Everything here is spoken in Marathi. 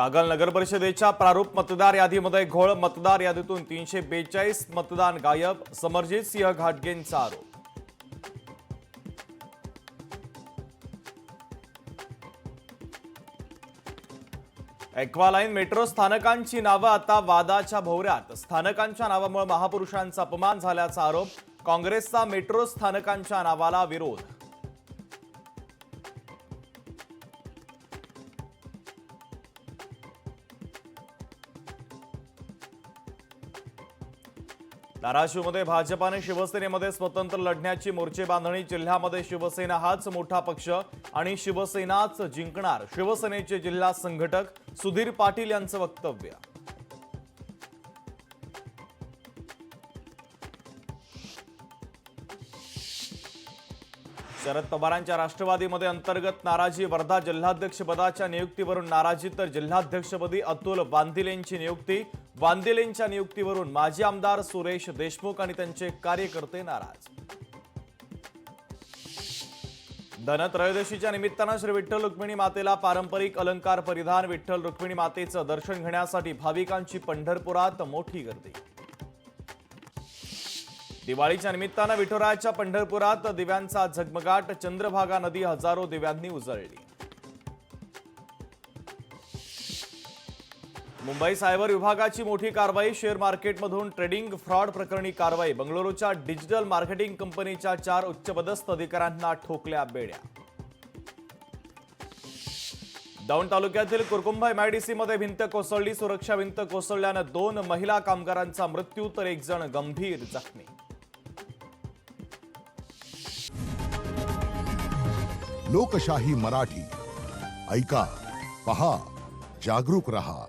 कागल नगर परिषदेच्या प्रारूप मतदार यादीमध्ये घोळ, मतदार यादीतून 342 मतदान गायब, समरजित सिंह घाटगेंचा आरोप. एक्वालाईन मेट्रो स्थानकांची नावं आता वादाच्या भोवऱ्यात. स्थानकांच्या नावामुळे महापुरुषांचा अपमान झाल्याचा आरोप. काँग्रेसचा मेट्रो स्थानकांच्या नावाला विरोध. धाराशिवमध्ये भाजपाने शिवसेनेमध्ये स्वतंत्र लढण्याची मोर्चे बांधणी. जिल्ह्यामध्ये शिवसेना हाच मोठा पक्ष आणि शिवसेनाच जिंकणार, शिवसेनेचे जिल्हा संघटक सुधीर पाटील यांचं वक्तव्य. शरद पवारांच्या राष्ट्रवादीमध्ये अंतर्गत नाराजी. वर्धा जिल्हाध्यक्षपदाच्या नियुक्तीवरून नाराजी, तर जिल्हाध्यक्षपदी अतुल वांदिलेंची नियुक्ती. वांदिलेंच्या नियुक्तीवरून माजी आमदार सुरेश देशमुख आणि त्यांचे कार्यकर्ते नाराज. धनत्रयोदशीच्या निमित्तानं श्री विठ्ठल रुक्मिणी मातेला पारंपरिक अलंकार परिधान. विठ्ठल रुक्मिणी मातेचं दर्शन घेण्यासाठी भाविकांची पंढरपुरात मोठी गर्दी. दिवाळीच्या निमित्तानं विठुरायाच्या पंढरपुरात दिव्यांचा झगमगाट. चंद्रभागा नदी हजारो दिव्यांनी उजळली. मुंबई सायबर विभागाची मोठी कारवाई. शेअर मार्केटमधून ट्रेडिंग फ्रॉड प्रकरणी कारवाई. बंगळुरूच्या डिजिटल मार्केटिंग कंपनीच्या 4 उच्चपदस्थ अधिकाऱ्यांना ठोकल्या बेड्या. दौंड तालुक्यातील कुरकुंभा MIDC मध्ये भिंत कोसळली. सुरक्षा भिंत कोसळल्यानं 2 महिला कामगारांचा मृत्यू, तर 1 जण गंभीर जखमी. लोकशाही मराठी ऐका, पहा, जागरूक रहा.